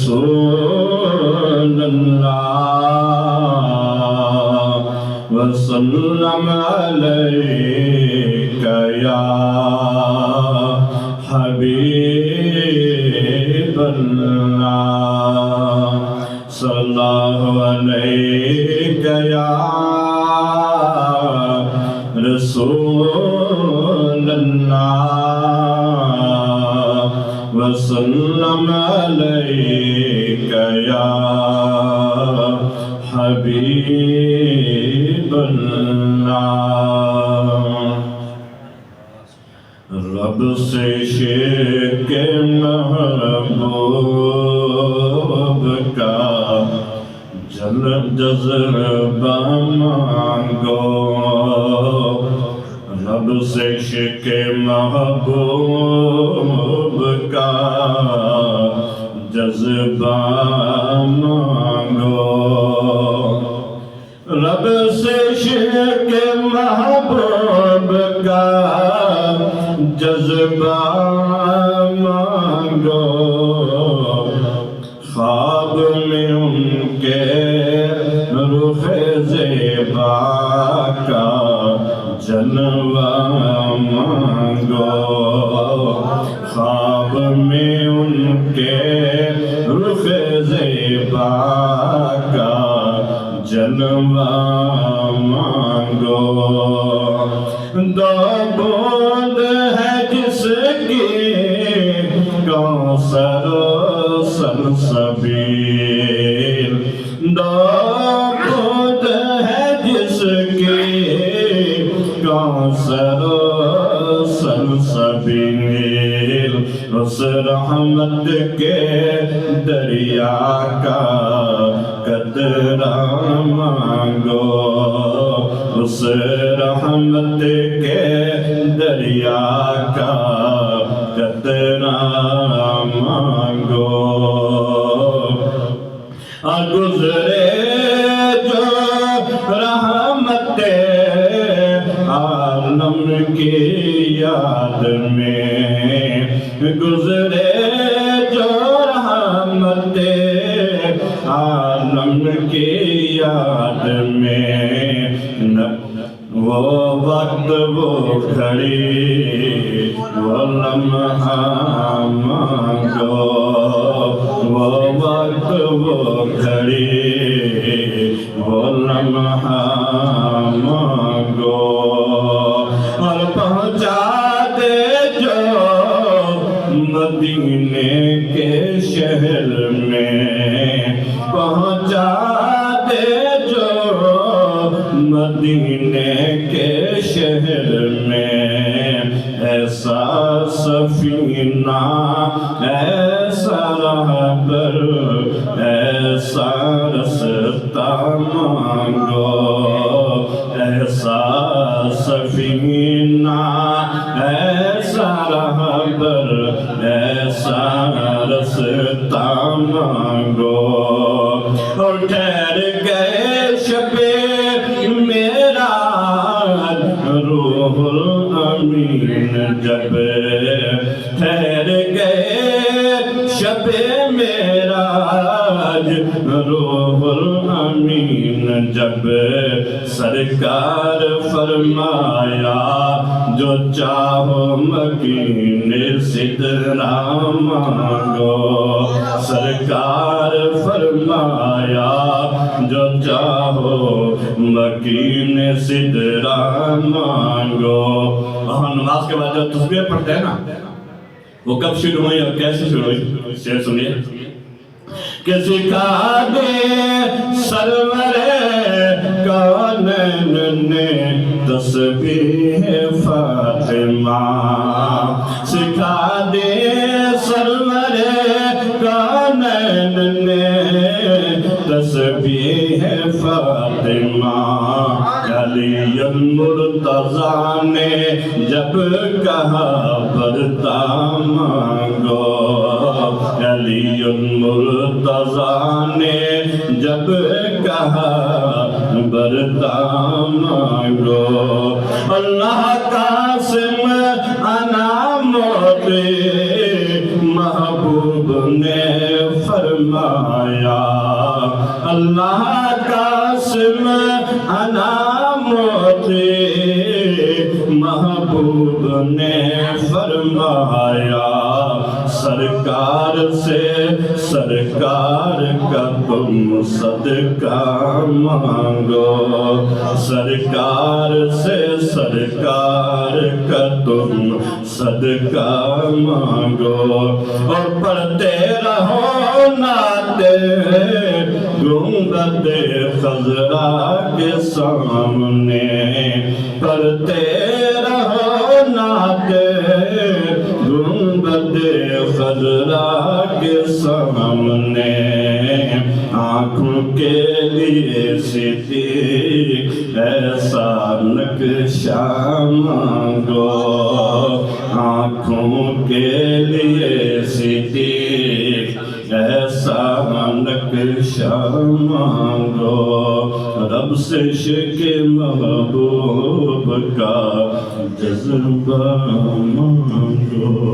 رسول اللہ وسلم علیک یا حبیب اللہ صلی اللہ علیک یا رسول اللہ وسلم علیک یا حبیب اللہ رب سے عشق محبوب کا جذبہ مانگو رب سے عشق محبوب کا جذبہ مانگو رب سے عشق محبوب کا جذبہ مانگو خواب میں ان کے رخ زیبا کا جلوہ مانگو خواب میں ان کے رخ زیبا کا جلوہ مانگو دو بوند ہے جس کی کوثر سلسبیل دو بوند ہے جس کی کوثر سلسبیل اس رحمت کے دریا کا قطرہ مانگو اس رحمت کے دریا کا قطرہ مانگو گزرے جو رحمت عالم کی یاد میں گزرے جو رحمت عالم کی یاد میں وہ وقت وہ گھڑی وہ لمحہ مانگو وہ وقت وہ گھڑی وہ لمحہ مانگو اور پہنچا دے جو مدینے کے شہر میں پہنچا دے جو مدینے کے شہر میں ایسا سفینہ ایسا رہبر ایسا رستہ مانگو ایسا سفینہ ایسا رہبر ایسا رستہ مانگو اور ٹھہر گئے شبِ معراج روح الامین جب ٹھہر گئے شبِ معراج روح الامین جب سرکار فرمایا جو چاہو مکین سدرہ مانگو سرکار فرمایا جو چاہو مکین سدرہ مانگو ہم نماز کے بعد جو تسبیح پڑھتے ہیں نا وہ کب شروع ہوئی اور کیسے شروع ہوئی شعر سنیے کہ سکھا دے سرور کونین نے تسبیح فاطمہ سکھا دے سرور کونین نے تسبیح فاطمہ علی المرتضیٰ نے جب کہا برتا مانگو علی المرتضیٰ نے جب کہا برتا مانگو اللہ قاسم انا موت محبوب محبوب نے فرمایا اللہ قاسم انا موتی محبوب نے فرمایا سرکار سے سرکار کا تم صدقہ مانگو سرکار سے سرکار کا تم صدقہ مانگو اور پڑھتے رہو نعتِ گنبدِ خضرا کے سامنے پڑھتے رہو نعتِ گنبدِ خضرا کے سامنے آنکھوں کے لیے صدیق ایسا نقشہ مانگو آنکھوں کے لیے صدیق ایسا نقشہ مانگو رب سے عشق محبوب کا جذبہ مانگو